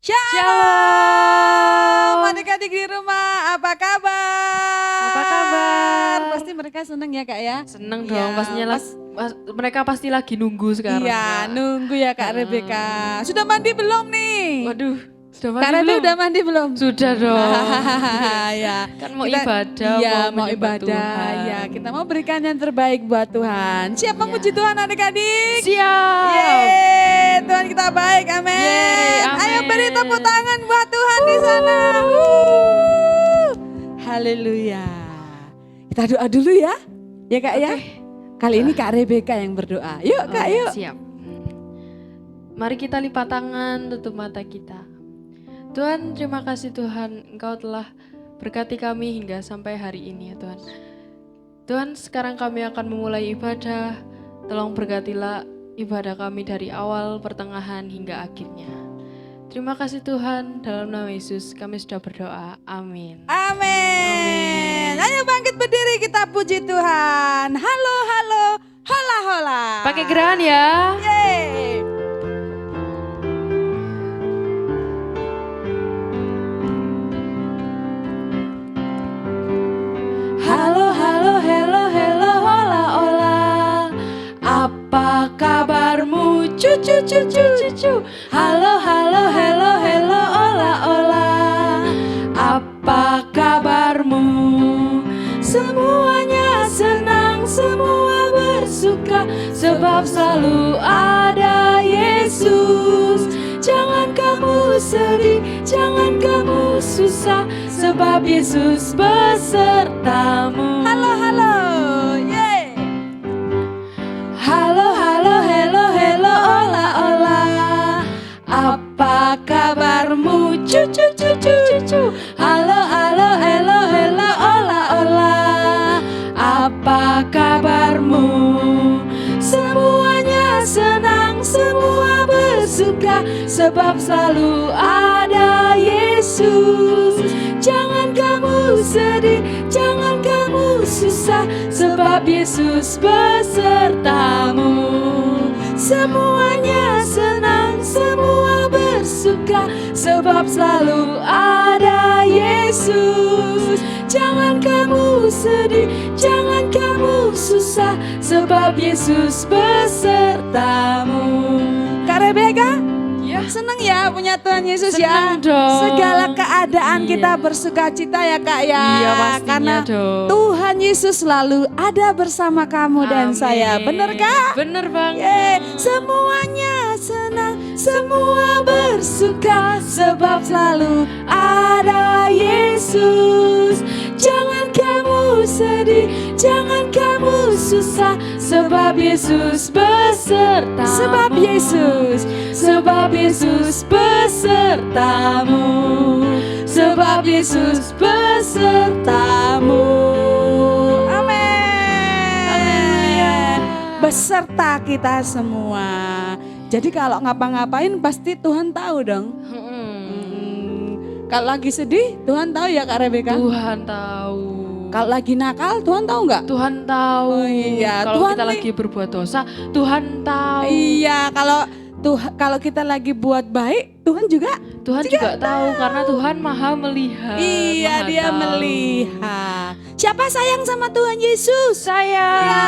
Shalom, adik-adik di rumah, apa kabar? Apa kabar? Pasti mereka seneng ya kak ya? Seneng Iya, dong, pastinya mereka pasti lagi nunggu sekarang. Iya, Kak. nunggu ya kak Rebecca. Sudah mandi belum nih? Waduh, sudah mandi Kak Rebe belum? udah mandi belum? Sudah dong. Ya, Kan mau ibadah, iya, mau menyembah ibadah. Tuhan. Ya, kita mau berikan yang terbaik buat Tuhan. Siap memuji Tuhan adik-adik? Siap. Yeay, Tuhan kita baik, amin. Yeay, amin. Ayo beri tepuk tangan buat Tuhan di sana. Haleluya. Kita doa dulu ya, ya kak ya. Kali ini Kak Rebecca yang berdoa. Yuk kak, yuk. Siap. Mari kita lipat tangan, tutup mata kita. Tuhan, terima kasih Tuhan, Engkau telah berkati kami hingga sampai hari ini ya Tuhan. Tuhan, sekarang kami akan memulai ibadah. Tolong berkatilah ibadah kami dari awal, pertengahan hingga akhirnya. Terima kasih Tuhan, dalam nama Yesus kami sudah berdoa. Amin. Amin. Ayo bangkit berdiri, kita puji Tuhan. Halo, halo, hola, hola. Pakai gerahan ya. Yeay. Halo, halo, hello, hello, hola, hola. Apa kabarmu, cucu, cucu, cucu. Halo, halo, hello, hello, hola, hola. Apa kabarmu? Semuanya senang, semua bersuka, sebab selalu ada Yesus. Jangan kamu sedih, jangan kamu susah, sebab Yesus besertamu. Halo, halo, yeay. Halo, halo, hello, hello, hola, hola. Apa kabarmu, cucu, cucu, cucu. Halo, halo, hello, hello, hola, hola. Apa kabarmu? Semuanya senang, semua bersuka, sebab selalu ada Yesus. Jangan kamu sedih, jangan kamu susah, sebab Yesus besertamu. Semuanya senang, semua bersuka, sebab selalu ada Yesus. Jangan kamu sedih, jangan kamu susah, sebab Yesus besertamu. Kak Rebecca, Ya. senang ya punya Tuhan Yesus Senang ya. dong. Segala keadaan Iya. kita bersuka cita ya kak ya. Iya, pastinya Karena dong. Tuhan Yesus selalu ada bersama kamu dan Amin. saya. Bener kak? Bener banget. Yeay, semuanya senang, semua bersuka, sebab selalu ada Yesus. Jangan kamu sedih, jangan kamu susah, sebab Yesus besertamu. Sebab Yesus besertamu. Sebab Yesus besertamu. Amin. Beserta kita semua. Jadi kalau ngapa-ngapain pasti Tuhan tahu dong. Kalau lagi sedih Tuhan tahu ya Kak Rebecca. Tuhan tahu. Kalau lagi nakal Tuhan tahu nggak? Tuhan tahu. Oh iya, Kalau Tuhan kita nih- lagi berbuat dosa, Tuhan tahu. Iya, kalau kita lagi buat baik Tuhan juga. Tuhan juga tahu karena Tuhan Maha melihat. Iya, Maha Dia tahu. melihat. Siapa sayang sama Tuhan Yesus? Saya. Ya,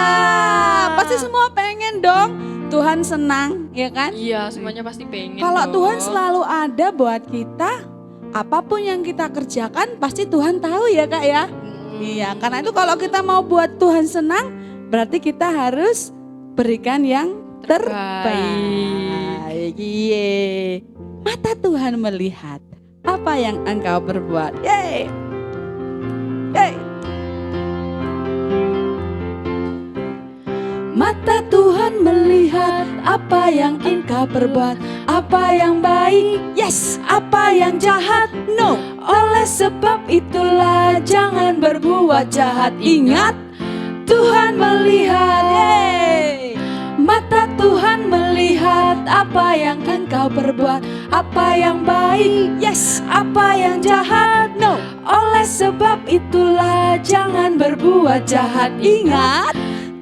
pasti semua pengen dong. Tuhan senang, ya kan? Iya, semuanya pasti pengen. Kalau dong. Tuhan selalu ada buat kita, apapun yang kita kerjakan pasti Tuhan tahu ya Kak ya. Iya, karena itu kalau kita mau buat Tuhan senang, berarti kita harus berikan yang terbaik. Iya. Mata Tuhan melihat apa yang engkau perbuat. Yeay. Yeay. Mata Tuhan melihat apa yang engkau perbuat, apa yang baik, yes, apa yang jahat, no. Oleh sebab itulah jangan berbuat jahat. Ingat, Tuhan melihat, yeay. Mata Tuhan melihat apa yang engkau perbuat, apa yang baik, yes, apa yang jahat, no. Oleh sebab itulah jangan berbuat jahat. Ingat,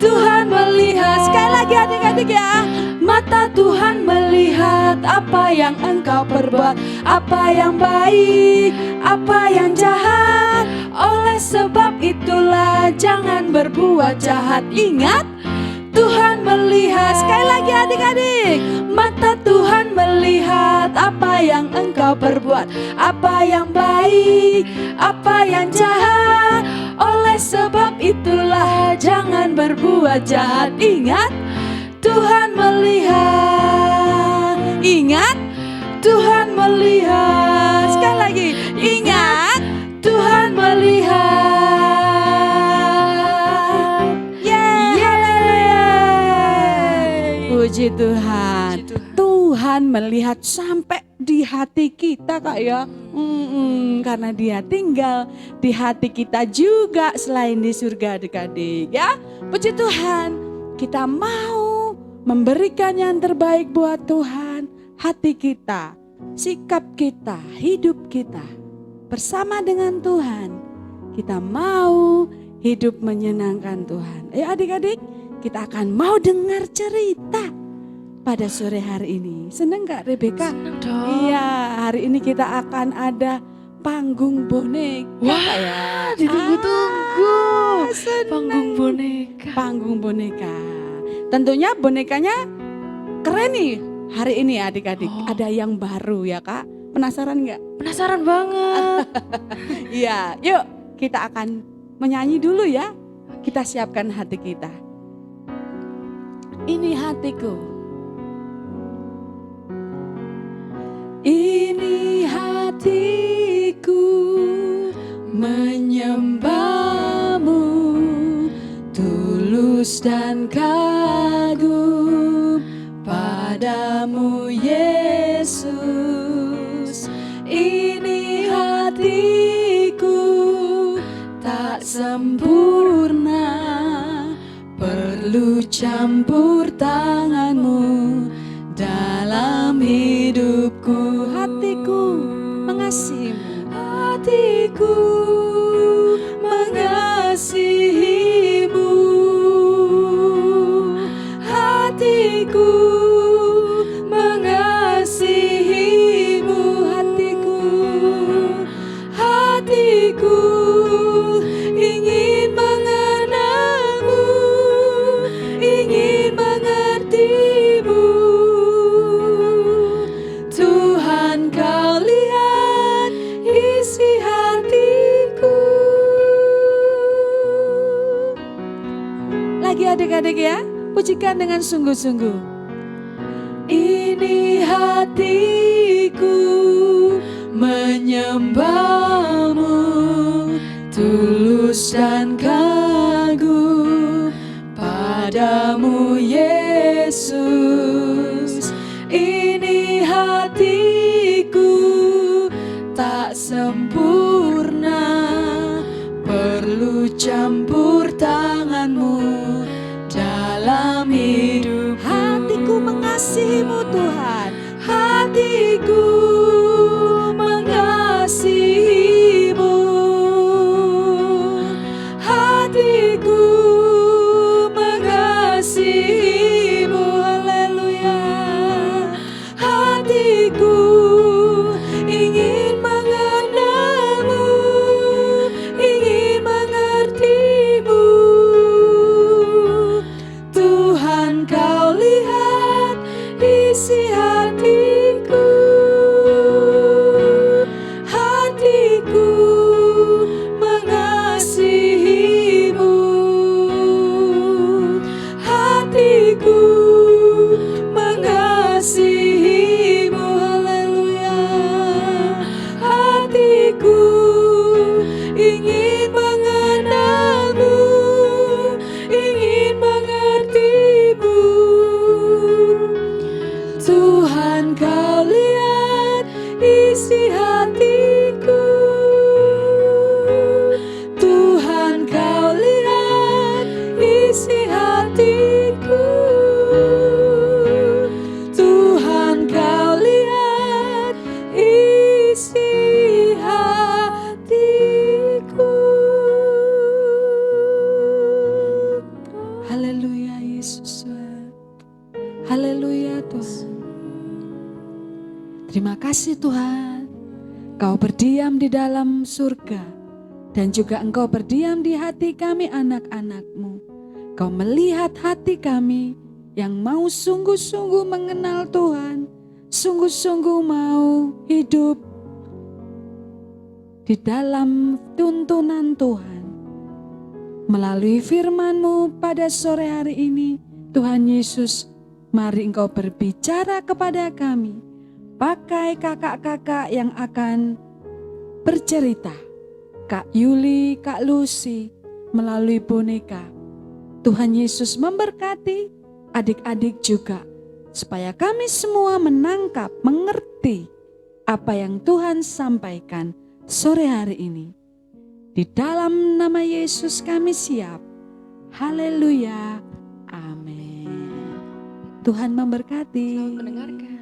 Tuhan melihat. Sekali lagi adik-adik ya. Mata Tuhan melihat apa yang engkau perbuat, apa yang baik, apa yang jahat. Oleh sebab itulah jangan berbuat jahat. Ingat, Tuhan melihat. Sekali lagi adik-adik. Mata Tuhan melihat apa yang engkau perbuat, apa yang baik, apa yang jahat. Oleh sebab itulah jangan berbuat jahat. Ingat, Tuhan melihat. Ingat, Tuhan melihat. Sekali lagi, ingat, Tuhan melihat. Yeay. Puji Tuhan. Tuhan melihat sampai di hati kita Kak ya. Karena Dia tinggal di hati kita juga selain di surga adik-adik ya. Puji Tuhan, kita mau memberikan yang terbaik buat Tuhan. Hati kita, sikap kita, hidup kita bersama dengan Tuhan. Kita mau hidup menyenangkan Tuhan. Ayo adik-adik, kita akan mau dengar cerita pada sore hari ini. Seneng gak Rebecca? Seneng dong. Iya, hari ini kita akan ada panggung boneka. Wah, ya. ditunggu-tunggu. Seneng. Panggung boneka. Panggung boneka. Tentunya bonekanya keren nih hari ini adik-adik. Oh. Ada yang baru ya Kak. Penasaran gak? Penasaran banget. Iya, yuk kita akan menyanyi dulu ya. Kita siapkan hati kita. Ini hatiku. Ini hatiku menyembahmu, tulus dan kagum padamu Yesus. Ini hatiku tak sempurna, perlu campur tanganmu dalam hidupku. Hatiku mengasihimu, hatiku mengasihimu, hatiku mengasihimu, hatiku, hatiku ingin mengenalmu, ingin mengertimu. Tuhan, kau lihat isi hatiku. Lagi adik-adik ya, pujikan dengan sungguh-sungguh. Ini hatiku menyembahmu, tulus dan kagum padamu Yesus. Ini hatiku tak sempurna, perlu campur tanganmu dalam hidup. Hatiku mengasihimu Tuhan, hatiku mengasihimu, hatiku mengasihimu, haleluya. Hatiku ingin mengenalmu, ingin mengertimu. Tuhan, kau lihat isi hatiku, hatiku mengasihimu, hatiku mengasihimu, haleluya. Hatiku ingin mengenalmu, ingin mengertimu. Tuhan, kau lihat isi hatiku. Tuhan, kau lihat isi hatiku. Tuhan, kau lihat isi hatiku. Haleluya. Tuhan, Kau berdiam di dalam surga, dan juga Engkau berdiam di hati kami anak-anak-Mu. Kau melihat hati kami yang mau sungguh-sungguh mengenal Tuhan, sungguh-sungguh mau hidup di dalam tuntunan Tuhan. Melalui firman-Mu pada sore hari ini, Tuhan Yesus, mari Engkau berbicara kepada kami. Pakai kakak-kakak yang akan bercerita, Kak Yuli, Kak Lucy, melalui boneka. Tuhan Yesus memberkati adik-adik juga, supaya kami semua menangkap, mengerti apa yang Tuhan sampaikan sore hari ini. Di dalam nama Yesus kami siap. Haleluya. Amin. Tuhan memberkati. Selamat mendengarkan.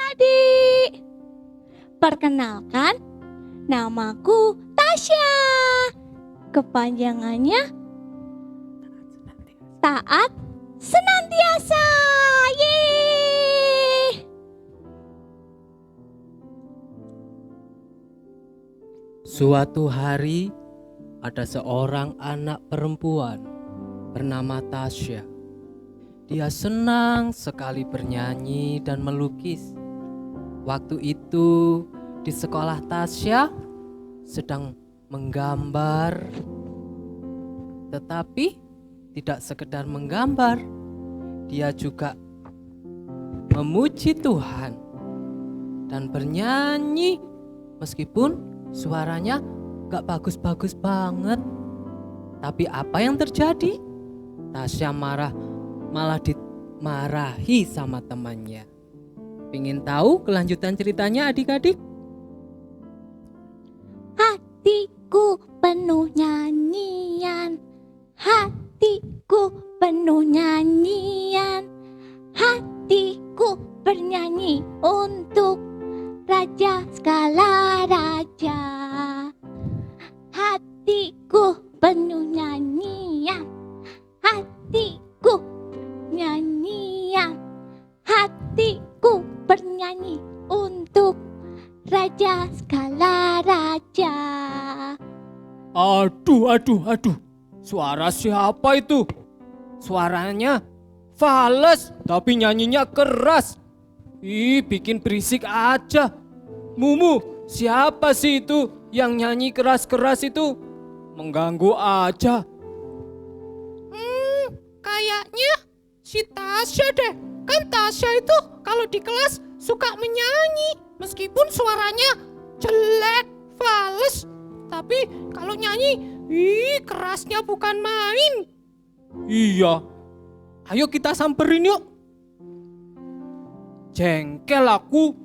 Adik, perkenalkan, namaku Tasya. Kepanjangannya Taat Senantiasa. Yeay! Suatu hari ada seorang anak perempuan bernama Tasya. Dia senang sekali bernyanyi dan melukis. Waktu itu di sekolah Tasya sedang menggambar. Tetapi tidak sekedar menggambar, dia juga memuji Tuhan dan bernyanyi meskipun suaranya gak bagus-bagus banget. Tapi apa yang terjadi? Tasya malah dimarahi sama temannya. Pingin tahu kelanjutan ceritanya adik-adik? Hatiku penuh nyanyian, hatiku penuh nyanyian, hatiku bernyanyi untuk Raja segala raja. Hatiku penuh nyanyian, hatiku nyanyian, hatiku bernyanyi untuk Raja segala raja. Aduh. Suara siapa itu? Suaranya fales tapi nyanyinya keras. Ih, bikin berisik aja. Mumu, siapa sih itu yang nyanyi keras-keras itu? Mengganggu aja. Kayaknya si Tasya deh. Kan Tasya itu kalau di kelas suka menyanyi. Meskipun suaranya jelek, fales. Tapi kalau nyanyi, kerasnya bukan main. Iya. Ayo kita samperin yuk. Jengkel aku.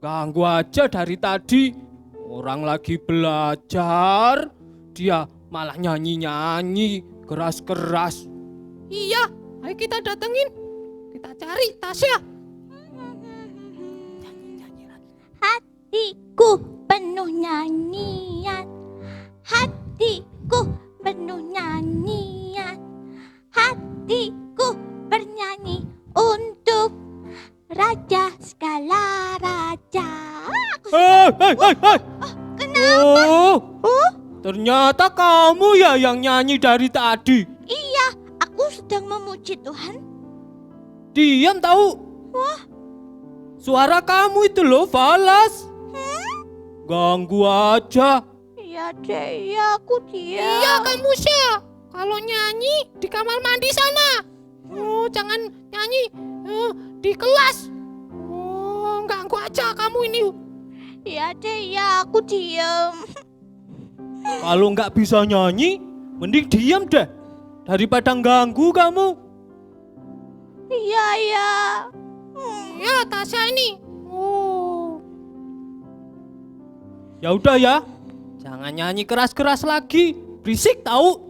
Ganggu aja dari tadi. Orang lagi belajar, dia malah nyanyi-nyanyi keras-keras. Iya, ayo kita datengin. Kita cari Tasya. Hatiku penuh nyanyian, hatiku penuh nyanyian, hatiku bernyanyi untuk Raja segala raja. Hei. Kenapa? Oh, ternyata kamu ya yang nyanyi dari tadi. Iya, aku sedang memuji Tuhan. Diam tahu. Wah. Suara kamu itu loh falas. Ganggu aja. Iya deh, iya aku diam. Iya kamu Sya. Kalau nyanyi di kamar mandi sana. Oh, jangan nyanyi di kelas. Oh, ganggu aja kamu ini. Iya deh, iya aku diam. Kalau nggak bisa nyanyi, mending diam deh. Daripada ganggu kamu. Iya. Ya Tasya ini. Oh. Ya udah ya. Jangan nyanyi keras-keras lagi. Berisik tahu.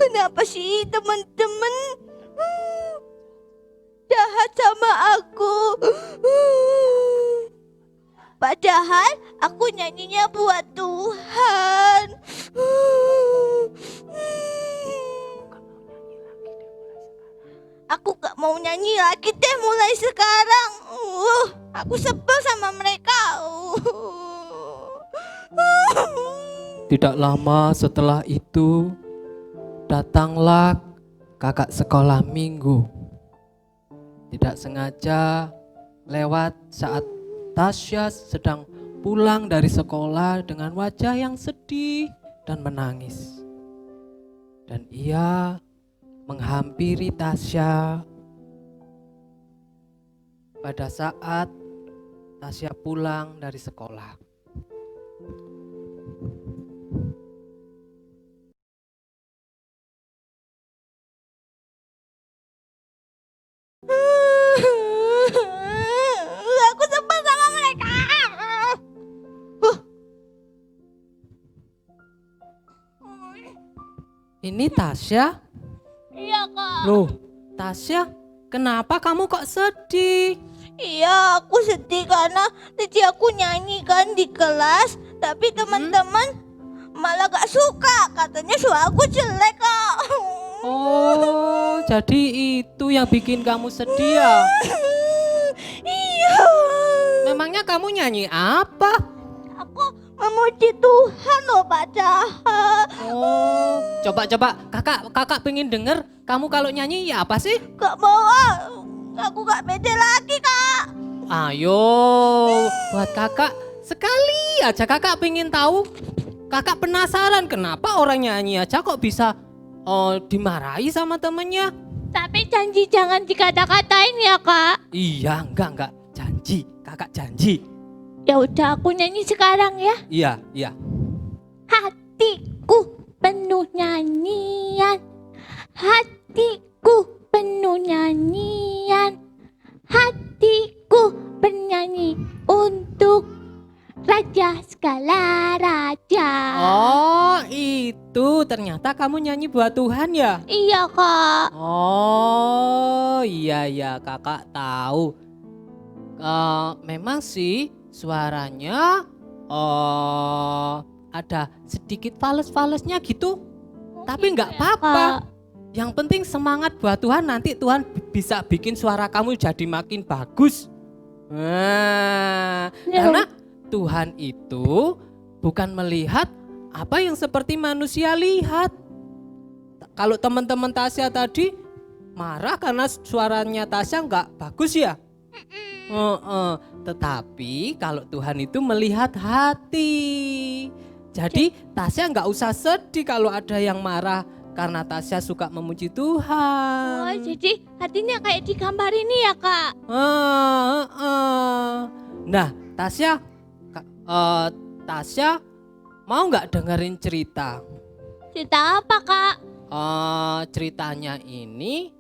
Kenapa sih teman-teman jahat sama aku? Padahal aku nyanyinya buat Tuhan. Aku gak mau nyanyi lagi deh mulai sekarang. Aku sebel sama mereka. Tidak lama setelah itu, datanglah kakak sekolah minggu. Tidak sengaja lewat saat Tasya sedang pulang dari sekolah dengan wajah yang sedih dan menangis. Dan ia menghampiri Tasya pada saat Tasya pulang dari sekolah. Aku sebel sama mereka. Ini Tasya? Iya kak. Loh, Tasya, kenapa kamu kok sedih? Iya, aku sedih karena tadi aku nyanyi kan di kelas, tapi teman-teman malah gak suka. Katanya suara aku jelek kak. Oh, jadi itu yang bikin kamu sedih ya? Iya. Memangnya kamu nyanyi apa? Aku memuji Tuhan loh Pak Jahat. Oh, coba kakak pengen denger kamu kalau nyanyi ya apa sih? Gak mau ah. Aku gak pede lagi kak. Ayo, buat kakak sekali aja kakak pengen tahu. Kakak penasaran kenapa orang nyanyi aja kok bisa dimarahi sama temennya. Tapi janji jangan dikata-katain ya kak. Iya, enggak, janji, kakak janji. Ya udah aku nyanyi sekarang ya. Iya. Hatiku penuh nyanyian. Hatiku penuh nyanyian. Hatiku bernyanyi untuk Raja segala raja. Oh, itu ternyata kamu nyanyi buat Tuhan ya? Iya kak. Oh, iya, kakak tahu. Memang sih suaranya ada sedikit fales-falesnya gitu. Tapi nggak apa-apa. Yang penting semangat buat Tuhan, nanti Tuhan bisa bikin suara kamu jadi makin bagus. Nah, karena Tuhan itu bukan melihat apa yang seperti manusia lihat. Kalau teman-teman Tasya tadi marah karena suaranya Tasya nggak bagus ya. Tetapi kalau Tuhan itu melihat hati. Jadi Tasya nggak usah sedih kalau ada yang marah karena Tasya suka memuji Tuhan. Oh, jadi hatinya kayak di gambar ini ya kak. Nah, Tasya mau nggak dengerin cerita? Cerita apa kak? Ceritanya ini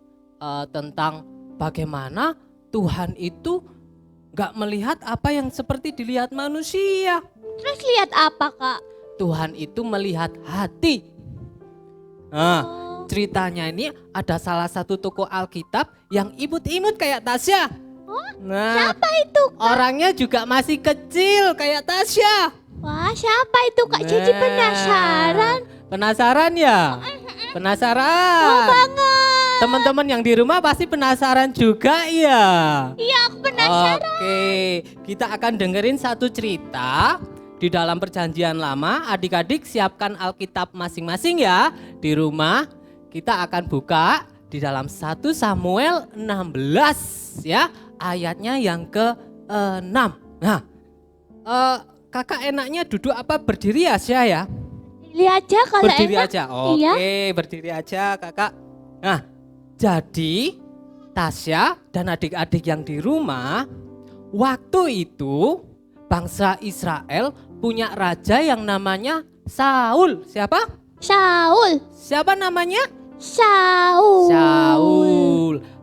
tentang bagaimana Tuhan itu nggak melihat apa yang seperti dilihat manusia. Terus lihat apa kak? Tuhan itu melihat hati. Nah, ceritanya ini ada salah satu tokoh Alkitab yang imut-imut kayak Tasya. Nah, Siapa itu kak? orangnya juga masih kecil kayak Tasya. Wah siapa itu kak? Jadi penasaran. Penasaran ya? Penasaran? Oh banget. Teman-teman yang di rumah pasti penasaran juga ya? Iya aku penasaran. Oke, kita akan dengerin satu cerita di dalam Perjanjian Lama. Adik-adik siapkan Alkitab masing-masing ya. Di rumah kita akan buka di dalam 1 Samuel 16 ya. Ayatnya yang ke-6. Nah, kakak enaknya duduk apa berdiri ya Sya ya? Lihat aja kalau Berdiri enak. aja. Oke, Iya. berdiri aja kakak. Nah, jadi Tasya dan adik-adik yang di rumah, waktu itu bangsa Israel punya raja yang namanya Saul. Siapa? Saul. Siapa namanya? Saul.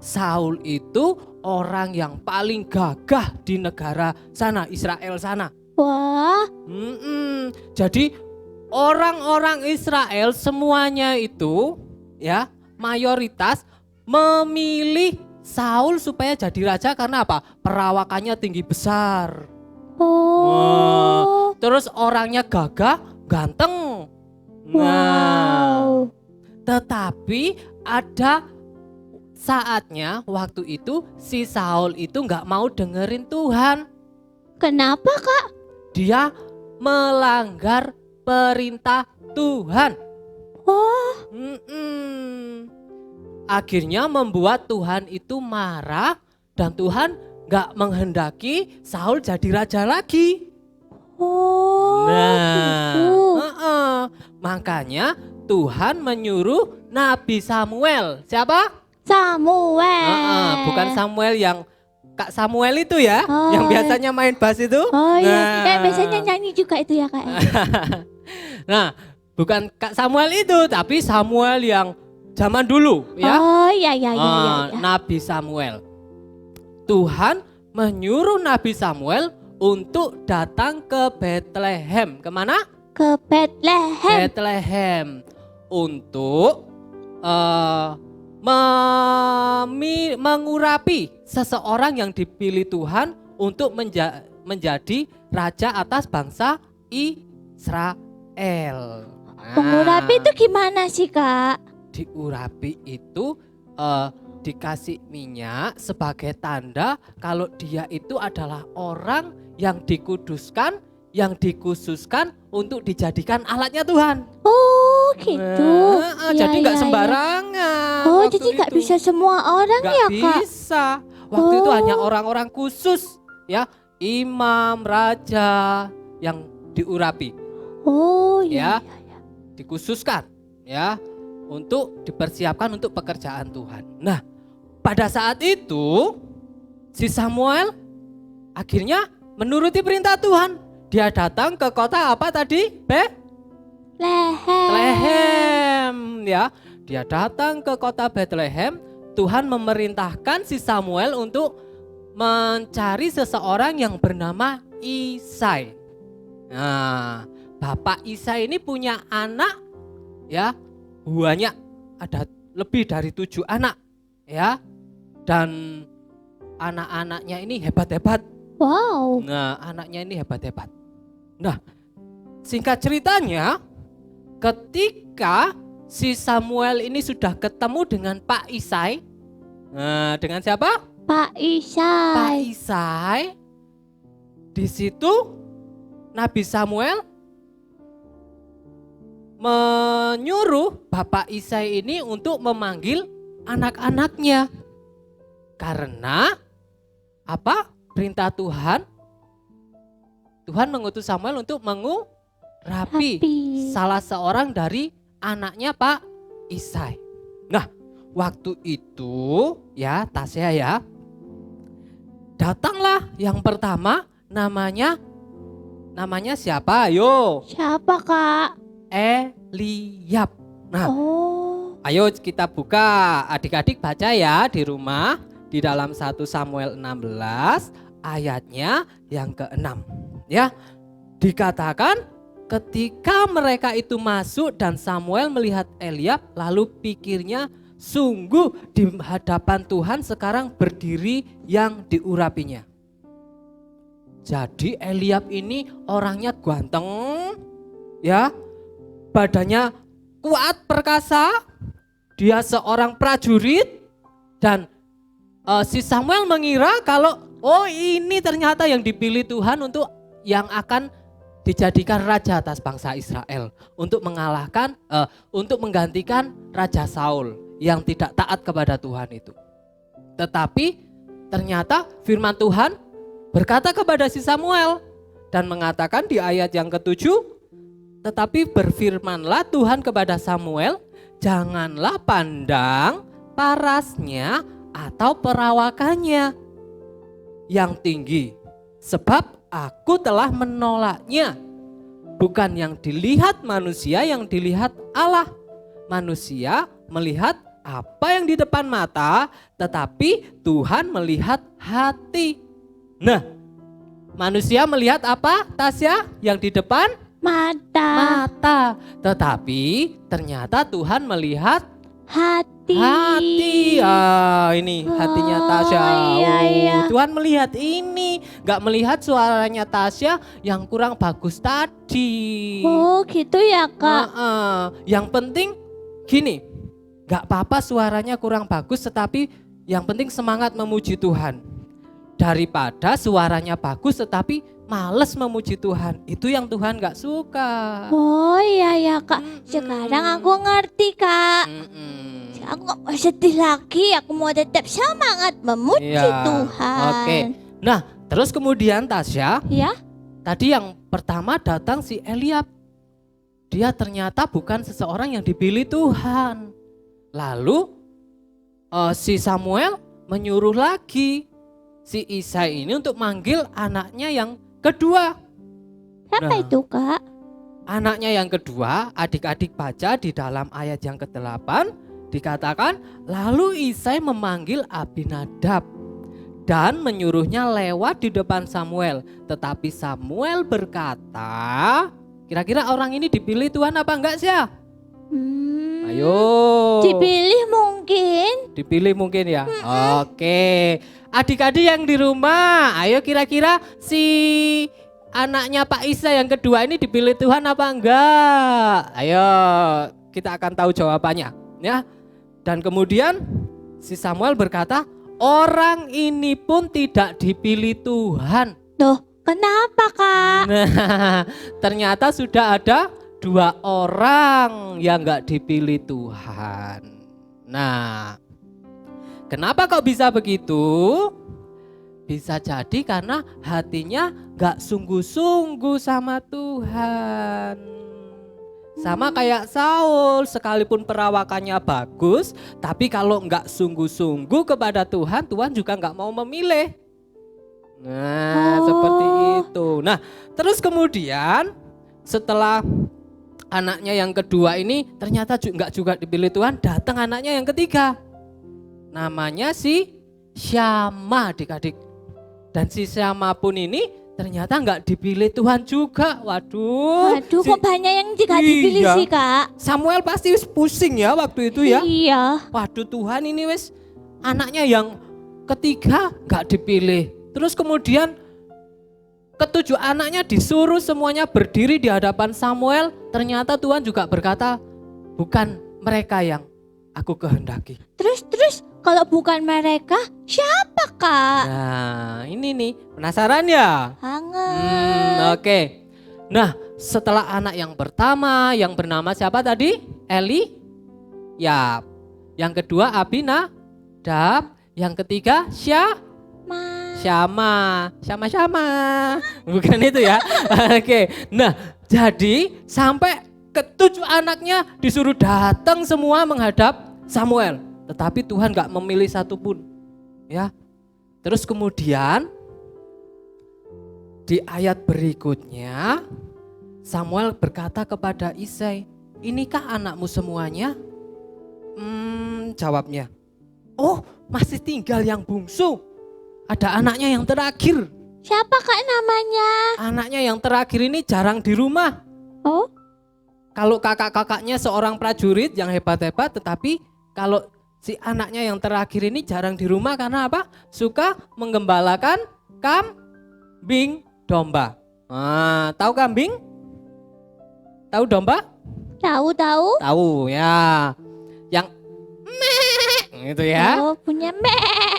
Saul itu orang yang paling gagah di negara sana, Israel sana. Wah. Jadi orang-orang Israel semuanya itu ya, mayoritas memilih Saul supaya jadi raja karena apa? Perawakannya tinggi besar. Oh. Terus orangnya gagah, ganteng. Wow. Tetapi ada saatnya waktu itu si Saul itu nggak mau dengerin Tuhan. Kenapa, Kak? Dia melanggar perintah Tuhan. Oh. Akhirnya membuat Tuhan itu marah dan Tuhan gak menghendaki Saul jadi raja lagi. Oh. Gitu. Makanya Tuhan menyuruh Nabi Samuel. Siapa? Samuel. Bukan Samuel yang Kak Samuel itu ya, Oh. yang biasanya main bass itu. Oh iya, kayak biasanya nyanyi juga itu ya, Kak. Nah, bukan Kak Samuel itu, tapi Samuel yang zaman dulu ya. Oh iya. Nabi Samuel. Tuhan menyuruh Nabi Samuel untuk datang ke Bethlehem. Kemana? Ke Bethlehem. Bethlehem. Untuk mengurapi seseorang yang dipilih Tuhan untuk menjadi raja atas bangsa Israel. Pengurapi itu gimana sih, Kak? Diurapi itu dikasih minyak sebagai tanda kalau dia itu adalah orang yang dikuduskan, yang dikhususkan untuk dijadikan alatnya Tuhan. Oh gitu. Jadi nggak sembarangan. Oh waktu jadi nggak itu. bisa semua orang Nggak ya, Kak? bisa. Waktu itu Oh. hanya orang-orang khusus, ya, imam, raja yang diurapi, Oh Ya. iya. dikhususkan, ya, untuk dipersiapkan untuk pekerjaan Tuhan. Nah, pada saat itu si Samuel akhirnya menuruti perintah Tuhan. Dia datang ke kota apa tadi? Bethlehem, ya. Dia datang ke kota Bethlehem. Tuhan memerintahkan si Samuel untuk mencari seseorang yang bernama Isai. Nah, Bapak Isai ini punya anak, ya, banyak, ada lebih dari 7 anak, ya, dan anak-anaknya ini hebat-hebat. Wow. Nah, anaknya ini hebat-hebat. Nah, singkat ceritanya, ketika si Samuel ini sudah ketemu dengan Pak Isai, nah, dengan siapa? Pak Pak Isai. Isai. Di situ Nabi Samuel menyuruh Bapak Isai ini untuk memanggil anak-anaknya. Karena apa? Perintah Tuhan. Tuhan mengutus Samuel untuk mengurapi salah seorang dari anaknya Pak Isai. Nah, waktu itu ya Tasya ya, datanglah yang pertama namanya siapa? Ayo. Siapa, Kak? Eliab. Nah, Oh. ayo kita buka, adik-adik baca ya di rumah di dalam 1 Samuel 16 ayatnya yang ke-6. Ya, dikatakan ketika mereka itu masuk dan Samuel melihat Eliab, lalu pikirnya sungguh di hadapan Tuhan sekarang berdiri yang diurapinya. Jadi Eliab ini orangnya ganteng, ya, badannya kuat perkasa, dia seorang prajurit, dan si Samuel mengira kalau oh ini ternyata yang dipilih Tuhan untuk yang akan dijadikan raja atas bangsa Israel untuk mengalahkan, untuk menggantikan Raja Saul yang tidak taat kepada Tuhan itu. Tetapi ternyata firman Tuhan berkata kepada si Samuel dan mengatakan di ayat yang ke-7, tetapi berfirmanlah Tuhan kepada Samuel, janganlah pandang parasnya atau perawakannya yang tinggi, sebab aku telah menolaknya. Bukan yang dilihat manusia, yang dilihat Allah. Manusia melihat apa yang di depan mata, tetapi Tuhan melihat hati. Nah, manusia melihat apa, Tasya? Yang di depan Mata. mata, tetapi ternyata Tuhan melihat Hati. Hati. Ini hatinya Tasya. iya. Tuhan melihat ini, nggak melihat suaranya Tasya yang kurang bagus tadi. Oh gitu ya Kak. Yang penting gini, nggak apa-apa suaranya kurang bagus, tetapi yang penting semangat memuji Tuhan. Daripada suaranya bagus tetapi males memuji Tuhan, itu yang Tuhan nggak suka. Oh iya ya Kak. Sekarang aku ngerti Kak. Aku gak mau sedih lagi. Aku mau tetap semangat memuji Iya, Tuhan. Oke. Nah, terus kemudian Tasya, Ya. tadi yang pertama datang si Eliab. Dia ternyata bukan seseorang yang dipilih Tuhan. Lalu si Samuel menyuruh lagi si Isai ini untuk manggil anaknya yang kedua. Siapa Nah. itu Kak? Anaknya yang kedua, adik-adik baca di dalam ayat yang ke-8 dikatakan, lalu Isai memanggil Abinadab dan menyuruhnya lewat di depan Samuel. Tetapi Samuel berkata, kira-kira orang ini dipilih Tuhan apa enggak sih? Ayo. Dipilih mungkin. Dipilih mungkin ya. Oke. Adik-adik yang di rumah, ayo kira-kira si anaknya Pak Isa yang kedua ini dipilih Tuhan apa enggak? Ayo, kita akan tahu jawabannya, ya. Dan kemudian si Samuel berkata, orang ini pun tidak dipilih Tuhan. Loh, kenapa Kak? Nah, ternyata sudah ada 2 orang yang enggak dipilih Tuhan. Nah, kenapa kok bisa begitu? Bisa jadi karena hatinya gak sungguh-sungguh sama Tuhan. Sama kayak Saul, sekalipun perawakannya bagus, tapi kalau gak sungguh-sungguh kepada Tuhan, Tuhan juga gak mau memilih. Nah, seperti itu. Nah, terus kemudian setelah anaknya yang kedua ini ternyata gak juga dipilih Tuhan, datang anaknya yang ketiga. Namanya si Syama, adik-adik. Dan si Syama pun ini ternyata nggak dipilih Tuhan juga. Waduh. Aduh, kok banyak yang tidak dipilih Iya. sih Kak? Samuel pasti pusing ya waktu itu ya. Iya. Waduh, Tuhan ini wes anaknya yang ketiga nggak dipilih. Terus kemudian ketujuh anaknya disuruh semuanya berdiri di hadapan Samuel. Ternyata Tuhan juga berkata, bukan mereka yang aku kehendaki. Terus kalau bukan mereka, siapa Kak? Nah, ini nih, penasaran ya? Hangat. Oke. Nah, setelah anak yang pertama yang bernama siapa tadi? Eli? Ya. Yang kedua Abinadab, yang ketiga Syama. Bukan itu ya. Oke. Nah, jadi sampai ketujuh anaknya disuruh datang semua menghadap Samuel. Tetapi Tuhan gak memilih satupun. Ya. Terus kemudian di ayat berikutnya Samuel berkata kepada Isai, inikah anakmu semuanya? Jawabnya, oh masih tinggal yang bungsu. Ada anaknya yang terakhir. Siapa Kak namanya? Anaknya yang terakhir ini jarang di rumah. Oh, Kalau kakak-kakaknya seorang prajurit yang hebat-hebat, tetapi kalau si anaknya yang terakhir ini jarang di rumah karena apa? Suka menggembalakan kambing domba. Nah, tahu kambing? Tahu domba? tahu. Tahu ya. Yang itu ya. Oh, punya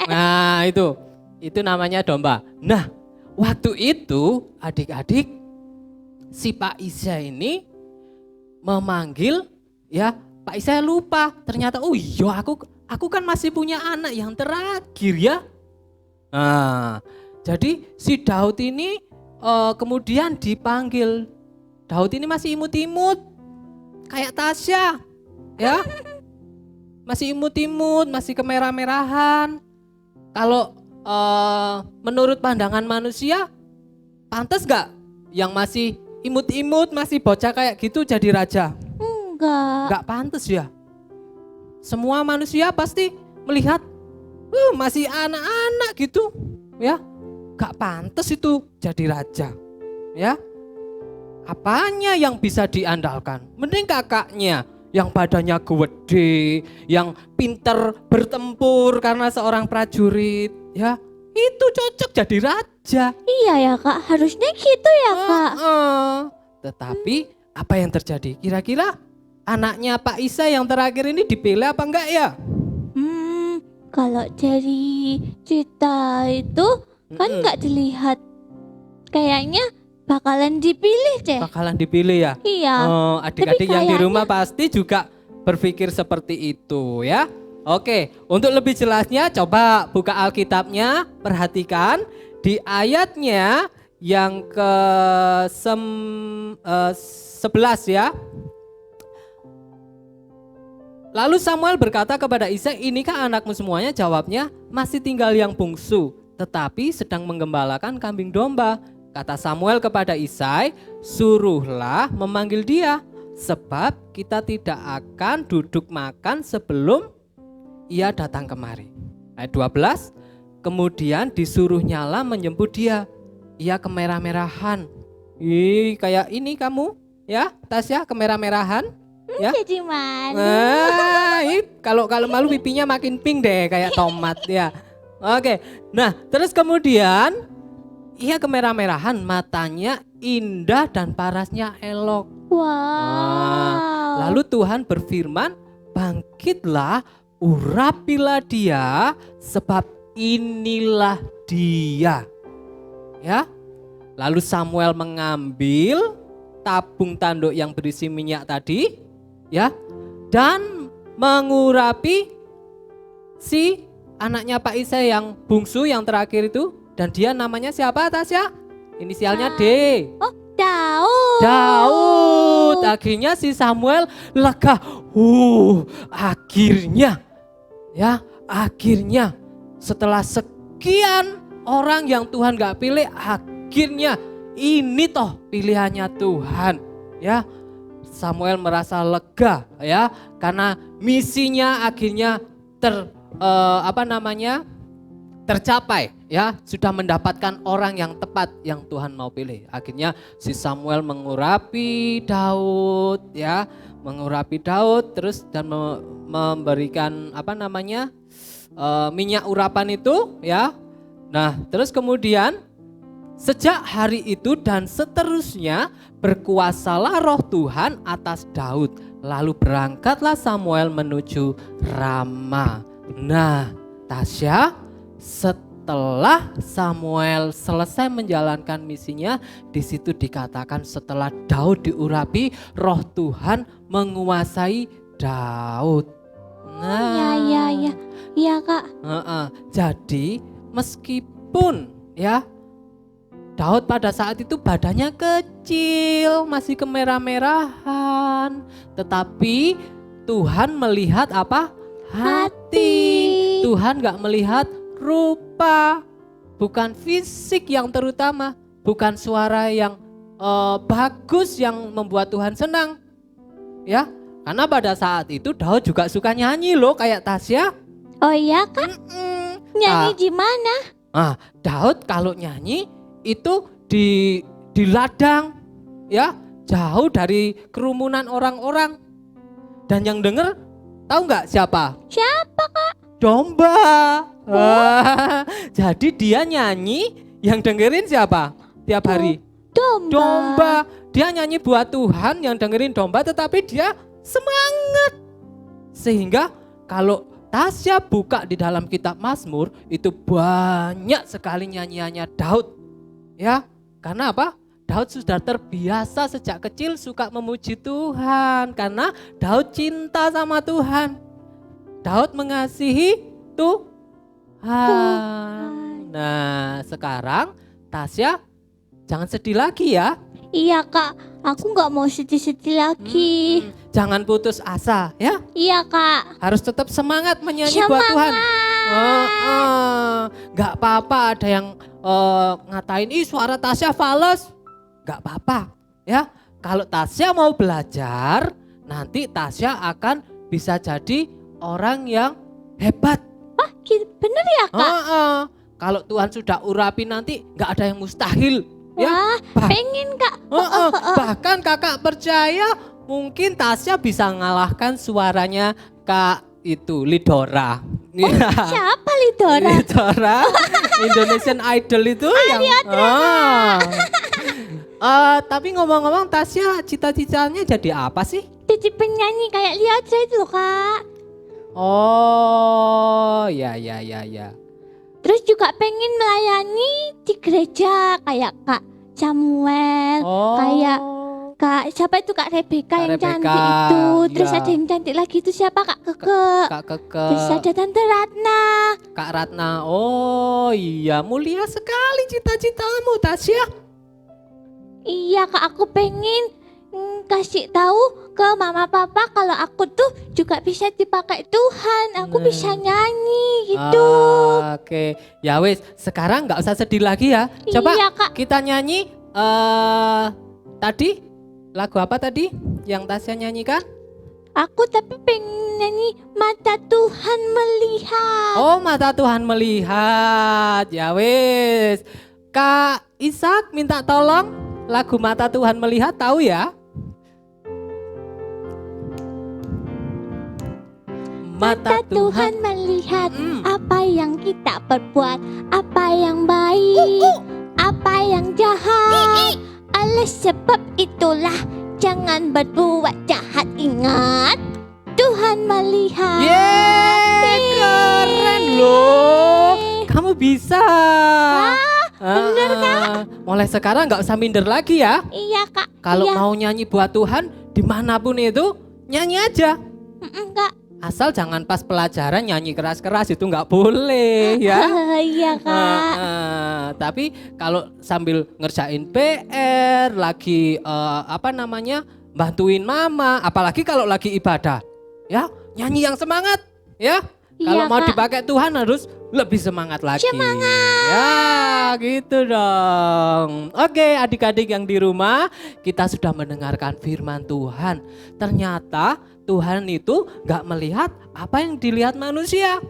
Nah, itu namanya domba. Nah, waktu itu adik-adik si Pak Isa ini memanggil ya, Pak Isa lupa. Ternyata oh iya aku kan masih punya anak yang terakhir ya. Nah, jadi si Daud ini kemudian dipanggil. Daud ini masih imut-imut kayak Tasya ya. Masih imut-imut, masih kemerah-merahan. Kalau menurut pandangan manusia, pantas gak yang masih imut-imut, masih bocah kayak gitu jadi raja? Enggak. Gak pantas ya. Semua manusia pasti melihat, masih anak-anak gitu, ya. Gak pantas itu jadi raja, ya. Apanya yang bisa diandalkan? Mending kakaknya yang badannya gede, yang pinter bertempur karena seorang prajurit, ya. Itu cocok jadi raja. Iya ya kak, harusnya gitu ya kak. Tetapi apa yang terjadi? Kira-kira anaknya Pak Isa yang terakhir ini dipilih apa enggak ya? Kalau dari cerita itu kan nggak dilihat, kayaknya bakalan dipilih deh. Bakalan dipilih ya? Iya. Oh, adik-adik Tapi yang di kayaknya- rumah pasti juga berpikir seperti itu ya. Oke, untuk lebih jelasnya coba buka Alkitabnya, perhatikan di ayatnya yang ke 11 ya. Lalu Samuel berkata kepada Isai, "Inikah anakmu semuanya?" Jawabnya, "Masih tinggal yang bungsu, tetapi sedang menggembalakan kambing domba." Kata Samuel kepada Isai, "Suruhlah memanggil dia, sebab kita tidak akan duduk makan sebelum ia datang kemari." Ayat 12, kemudian disuruh nyala menjemput dia. Ia kemerah-merahan. Ih, kayak ini kamu ya, Tasya, kemerah-merahan. Ya. Jadi mana? Kalau malu pipinya makin pink deh kayak tomat ya. Oke. Nah, terus kemudian ia kemerah-merahan, matanya indah dan parasnya elok. Wow. Lalu Tuhan berfirman, "Bangkitlah, urapilah dia, sebab inilah dia." Ya. Lalu Samuel mengambil tabung tanduk yang berisi minyak tadi, ya, dan mengurapi si anaknya Pak Isai yang bungsu yang terakhir itu, dan dia namanya siapa, Tasya? Inisialnya D. Oh, Daud. Daud. Akhirnya si Samuel lega. Akhirnya, ya, akhirnya setelah sekian orang yang Tuhan gak pilih, akhirnya ini toh pilihannya Tuhan, ya. Samuel merasa lega, ya, karena misinya akhirnya tercapai, ya, sudah mendapatkan orang yang tepat yang Tuhan mau pilih. Akhirnya si Samuel mengurapi Daud, ya, mengurapi Daud terus dan memberikan minyak urapan itu, ya. Nah, terus kemudian sejak hari itu dan seterusnya berkuasalah roh Tuhan atas Daud. Lalu berangkatlah Samuel menuju Rama. Nah, Tasya, setelah Samuel selesai menjalankan misinya, di situ dikatakan setelah Daud diurapi, roh Tuhan menguasai Daud. Nah, Iya kak. jadi meskipun ya Daud pada saat itu badannya kecil, masih kemerah-merahan, tetapi Tuhan melihat apa? Hati. Tuhan gak melihat rupa, bukan fisik yang terutama, bukan suara yang bagus yang membuat Tuhan senang, ya. Karena pada saat itu Daud juga suka nyanyi loh, kayak Tasya. Oh iya kak. Nyanyi di mana? Daud kalau nyanyi itu di ladang, ya, jauh dari kerumunan orang-orang. Dan yang denger tahu nggak siapa? Siapa kak? Domba. Jadi dia nyanyi, yang dengerin siapa? Tiap hari? Domba. Dia nyanyi buat Tuhan, yang dengerin domba, tetapi dia semangat. Sehingga kalau Tasya buka di dalam kitab Mazmur, itu banyak sekali nyanyiannya Daud. Ya, karena apa? Daud sudah terbiasa sejak kecil suka memuji Tuhan. Karena Daud cinta sama Tuhan. Daud mengasihi Tuhan. Nah, sekarang Tasya jangan sedih lagi ya. Iya kak, aku nggak mau sedih-sedih lagi. Jangan putus asa ya. Iya kak. Harus tetap semangat menyanyi buat Tuhan. Gak apa-apa ada yang ngatain, "Ih, suara Tasya fals." Gak apa-apa ya. Kalau Tasya mau belajar, nanti Tasya akan bisa jadi orang yang hebat. Bener ya kak? Kalau Tuhan sudah urapi nanti gak ada yang mustahil. Ya, Wah, pengen kak. bahkan kakak percaya mungkin Tasya bisa ngalahkan suaranya Kak itu Lidora. Siapa Lidora? Lidora Indonesian Idol itu yang tapi ngomong-ngomong Tasya cita-citanya jadi apa sih? Jadi penyanyi kayak Liadra itu loh Kak. Oh, ya. Terus juga pengen melayani di gereja kayak Kak Samuel, Oh. kayak Kak siapa itu Kak Rebecca Kak yang Rebecca, cantik itu. Terus iya. ada yang cantik lagi itu siapa Kak Keke. Kak Keke, Terus ada Tante Ratna. Kak Ratna. Oh iya, mulia sekali cita-citamu Tasya. Iya Kak, aku pengen kasih tahu ke mama papa kalau aku tuh juga bisa dipakai Tuhan. Aku bisa nyanyi gitu. Oke, ya wis, sekarang nggak usah sedih lagi ya. Coba Iya, Kak. kita nyanyi tadi lagu apa tadi yang Tasya nyanyikan? Aku tapi pengen nyanyi Mata Tuhan Melihat. Oh, Mata Tuhan Melihat. Ya wis. Kak Ishak minta tolong lagu Mata Tuhan Melihat, tahu ya? Mata Tuhan melihat apa yang kita perbuat, apa yang baik, apa yang jahat. Oleh sebab itulah jangan berbuat jahat. Ingat, Tuhan melihat. Yeay, keren loh. Kamu bisa. bener kan? Mulai sekarang nggak usah minder lagi ya. Iya Kak. Kalau iya. mau nyanyi buat Tuhan, dimanapun itu, nyanyi aja. Kak. Asal jangan pas pelajaran nyanyi keras-keras, itu nggak boleh ya. Iya Kak. Tapi kalau sambil ngerjain PR, lagi bantuin mama, apalagi kalau lagi ibadah, ya nyanyi yang semangat, ya. Kalau Iya, mau Kak. dipakai Tuhan harus lebih semangat lagi. Semangat. Ya, gitu dong. Oke, adik-adik yang di rumah, kita sudah mendengarkan firman Tuhan. Ternyata Tuhan itu gak melihat apa yang dilihat manusia.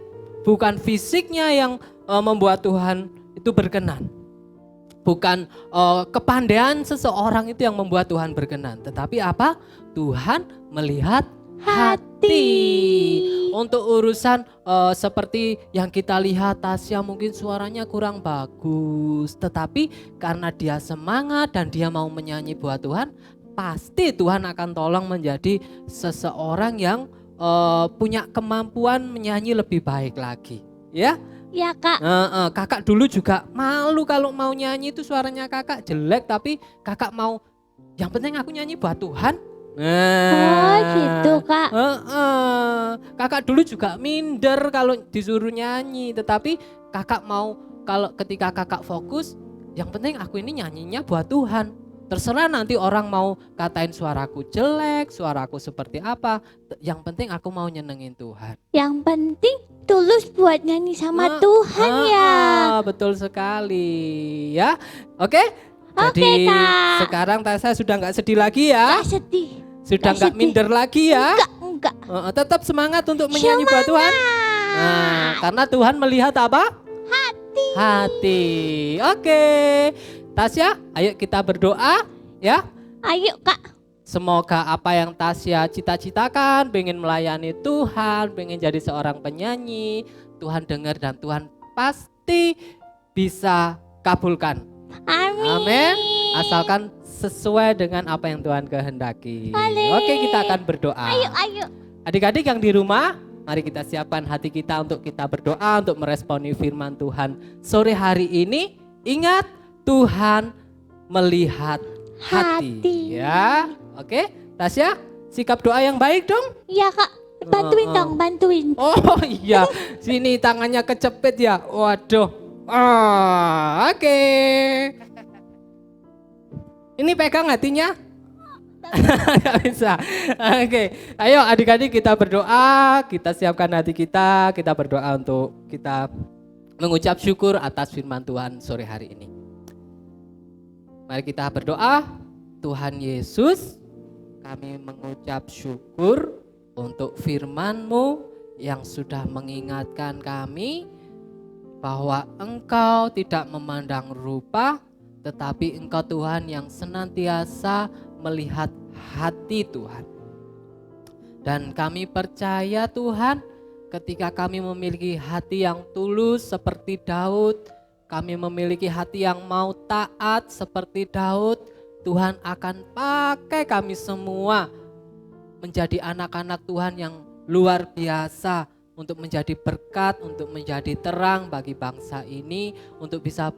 Bukan fisiknya yang membuat Tuhan itu berkenan. Bukan kepandaian seseorang itu yang membuat Tuhan berkenan. Tetapi apa? Tuhan melihat hati. Untuk urusan seperti yang kita lihat, Tasya mungkin suaranya kurang bagus. Tetapi karena dia semangat dan dia mau menyanyi buat Tuhan, pasti Tuhan akan tolong menjadi seseorang yang punya kemampuan menyanyi lebih baik lagi. Ya, Iya Kak. kakak dulu juga malu kalau mau nyanyi itu suaranya kakak jelek, tapi kakak mau yang penting aku nyanyi buat Tuhan. Oh gitu Kak. Kakak dulu juga minder kalau disuruh nyanyi, tetapi kakak mau kalau ketika kakak fokus, yang penting aku ini nyanyinya buat Tuhan. Terserah nanti orang mau katain suaraku jelek, suaraku seperti apa, yang penting aku mau nyenengin Tuhan. Yang penting tulus buat nyanyi sama Tuhan ya. Betul sekali ya. Oke. Oke, Jadi Kak. sekarang Tasya sudah nggak sedih lagi ya. Gak sedih. Sudah Nggak nggak sedih. minder lagi ya. Enggak. Tetap semangat untuk menyanyi buat Tuhan. Nah, karena Tuhan melihat apa? Hati. Oke. Tasya, ayo kita berdoa ya. Ayo Kak. Semoga apa yang Tasya cita-citakan, pengen melayani Tuhan, pengen jadi seorang penyanyi, Tuhan dengar dan Tuhan pasti bisa kabulkan. Amin. Amin. Asalkan sesuai dengan apa yang Tuhan kehendaki. Amin. Oke, kita akan berdoa. Ayo. Adik-adik yang di rumah, mari kita siapkan hati kita untuk kita berdoa untuk meresponi firman Tuhan. Sore hari ini, ingat Tuhan melihat hati. Ya, oke. Tasya, sikap doa yang baik dong. Iya Kak. Bantuin dong, bantuin. Oh iya, sini tangannya kecepit ya. Waduh. Oke. Ini pegang hatinya? Gak bisa. Oke, ayo adik-adik kita berdoa, kita siapkan hati kita berdoa untuk kita mengucap syukur atas firman Tuhan sore hari ini. Mari kita berdoa. Tuhan Yesus, kami mengucap syukur untuk firman-Mu yang sudah mengingatkan kami bahwa Engkau tidak memandang rupa, tetapi Engkau Tuhan yang senantiasa melihat hati Tuhan. Dan kami percaya Tuhan, ketika kami memiliki hati yang tulus seperti Daud, kami memiliki hati yang mau taat seperti Daud, Tuhan akan pakai kami semua menjadi anak-anak Tuhan yang luar biasa, untuk menjadi berkat, untuk menjadi terang bagi bangsa ini, untuk bisa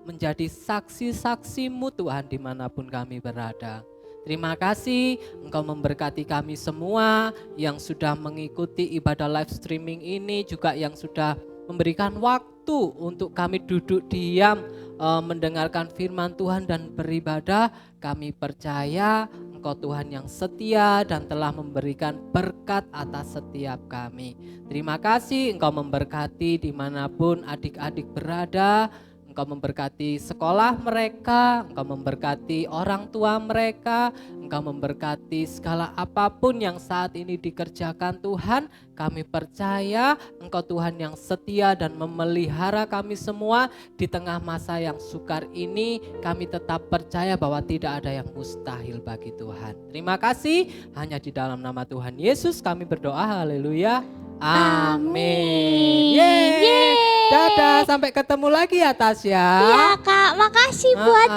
menjadi saksi-saksi-Mu Tuhan dimanapun kami berada. Terima kasih Engkau memberkati kami semua yang sudah mengikuti ibadah live streaming ini, juga yang sudah memberikan waktu untuk kami duduk diam mendengarkan firman Tuhan dan beribadah. Kami percaya Engkau Tuhan yang setia dan telah memberikan berkat atas setiap kami. Terima kasih Engkau memberkati dimanapun adik-adik berada. Engkau memberkati sekolah mereka, Engkau memberkati orang tua mereka, Engkau memberkati segala apapun yang saat ini dikerjakan Tuhan. Kami percaya Engkau Tuhan yang setia dan memelihara kami semua di tengah masa yang sukar ini. Kami tetap percaya bahwa tidak ada yang mustahil bagi Tuhan. Terima kasih, hanya di dalam nama Tuhan Yesus kami berdoa, haleluya. Amin. Yeay. Dadah, sampai ketemu lagi ya Tasya. Iya Kak, makasih buat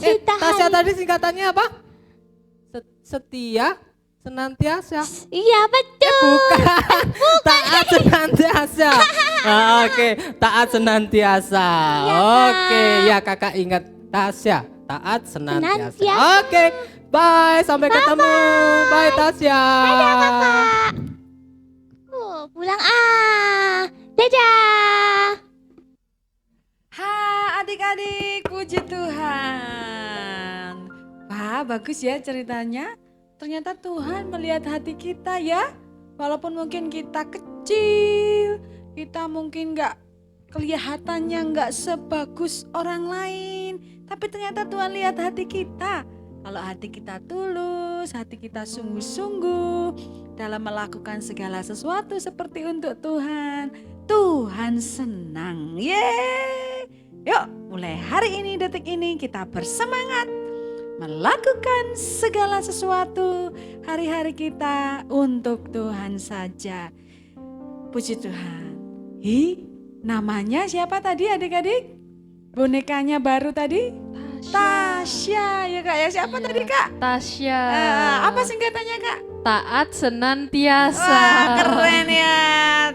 cerita Tasya hari. tadi singkatannya apa? Setia, senantiasa. Iya betul. Bukan, taat senantiasa. Oke, taat senantiasa. Oke, ya kakak ingat Tasya, taat senantiasa. Senantiasa. Oke, bye, sampai ketemu. Bye Tasya. Pulang dadah. Hai adik-adik, puji Tuhan. Wah, bagus ya ceritanya. Ternyata Tuhan melihat hati kita ya. Walaupun mungkin kita kecil, kita mungkin kelihatannya gak sebagus orang lain. Tapi ternyata Tuhan lihat hati kita. Kalau hati kita tulus, hati kita sungguh-sungguh dalam melakukan segala sesuatu seperti untuk Tuhan, Tuhan senang. Yeay! Yuk, mulai hari ini, detik ini kita bersemangat melakukan segala sesuatu hari-hari kita untuk Tuhan saja. Puji Tuhan. Namanya siapa tadi adik-adik? Bonekanya baru tadi? Tasya ya Kak ya. Siapa tadi Kak? Tasya. Apa singkatannya Kak? Taat senantiasa. Wah, keren ya.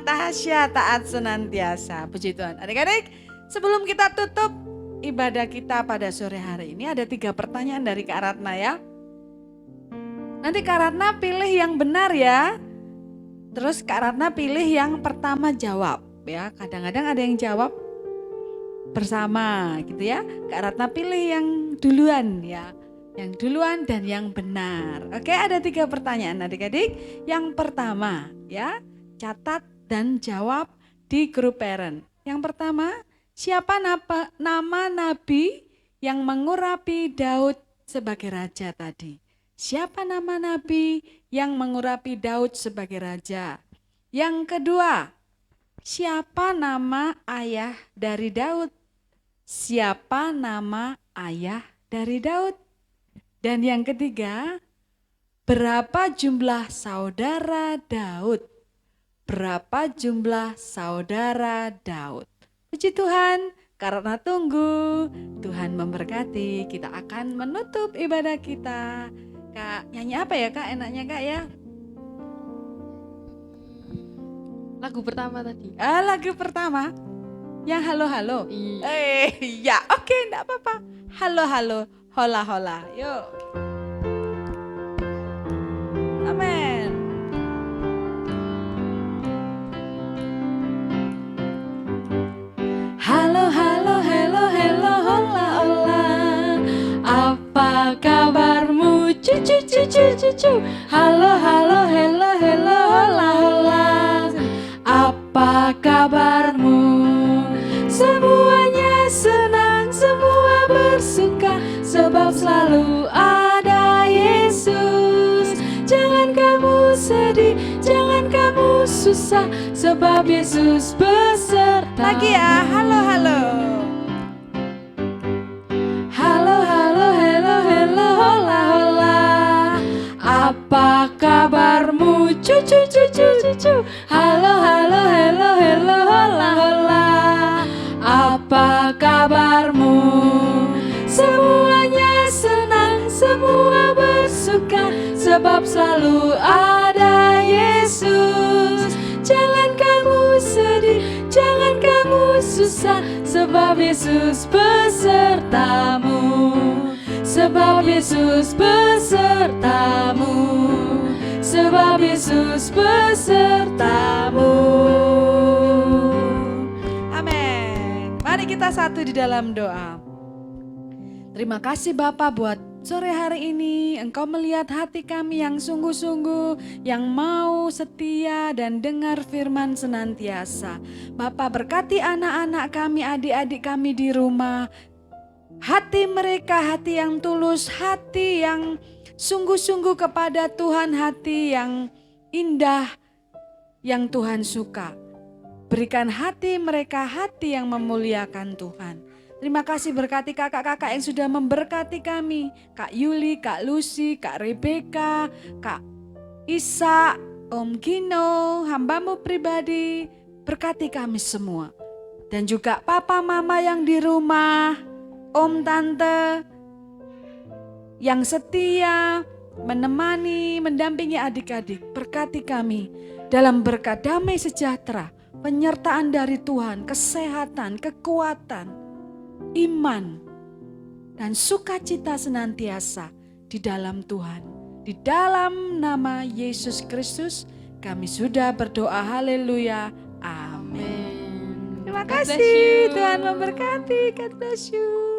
Tasya taat senantiasa. Puji Tuhan. Adik-adik, sebelum kita tutup ibadah kita pada sore hari ini, ada 3 pertanyaan dari Kak Ratna ya. Nanti Kak Ratna pilih yang benar ya. Terus Kak Ratna pilih yang pertama jawab ya. Kadang-kadang ada yang jawab bersama gitu ya. Kak Ratna pilih yang duluan ya. Yang duluan dan yang benar. Oke, ada 3 pertanyaan adik-adik. Yang pertama ya, catat dan jawab di grup parent. Yang pertama, siapa nama nabi yang mengurapi Daud sebagai raja tadi? Siapa nama nabi yang mengurapi Daud sebagai raja? Yang kedua, siapa nama ayah dari Daud? Siapa nama ayah dari Daud? Dan yang ketiga, berapa jumlah saudara Daud? Berapa jumlah saudara Daud? Puji Tuhan, karena tunggu, Tuhan memberkati. Kita akan menutup ibadah kita. Kak, nyanyi apa ya Kak enaknya Kak ya? Lagu pertama tadi. Lagu pertama yang halo-halo. Ya oke, enggak apa-apa. Halo-halo, hola-hola. Yuk. Amin. Halo, halo, hello, hello, hola, hola. Apa kabarmu? Cucu, cucu, cucu. Halo, halo, hello, hello, hola, hola. Apa kabarmu? Semuanya senang, semua bersuka, sebab selalu ada Yesus. Jangan kamu sedih, jangan kamu susah, sebab Yesus beserta. Lagi ya, halo, halo. Halo, halo, hello, hello, hola, hola. Halo, halo, hello, hello, hola, hola. Apa kabarmu? Semuanya senang, semua bersuka, sebab selalu ada Yesus. Jangan kamu sedih, jangan kamu susah, sebab Yesus besertamu. Sebab Yesus besertamu. Sebab Yesus besertamu. Amin. Mari kita satu di dalam doa. Terima kasih Bapa buat sore hari ini Engkau melihat hati kami yang sungguh-sungguh, yang mau setia dan dengar firman senantiasa. Bapa, berkati anak-anak kami, adik-adik kami di rumah. Hati mereka hati yang tulus, hati yang sungguh-sungguh kepada Tuhan, hati yang indah yang Tuhan suka. Berikan hati mereka hati yang memuliakan Tuhan. Terima kasih berkati kakak-kakak yang sudah memberkati kami. Kak Yuli, Kak Lucy, Kak Rebecca, Kak Isa, Om Gino, hambamu pribadi. Berkati kami semua. Dan juga papa mama yang di rumah, om tante yang setia menemani, mendampingi adik-adik. Berkati kami dalam berkat damai sejahtera, penyertaan dari Tuhan, kesehatan, kekuatan, iman, dan sukacita senantiasa di dalam Tuhan. Di dalam nama Yesus Kristus kami sudah berdoa, haleluya, amin. Terima God bless kasih, you. Tuhan memberkati, God bless you.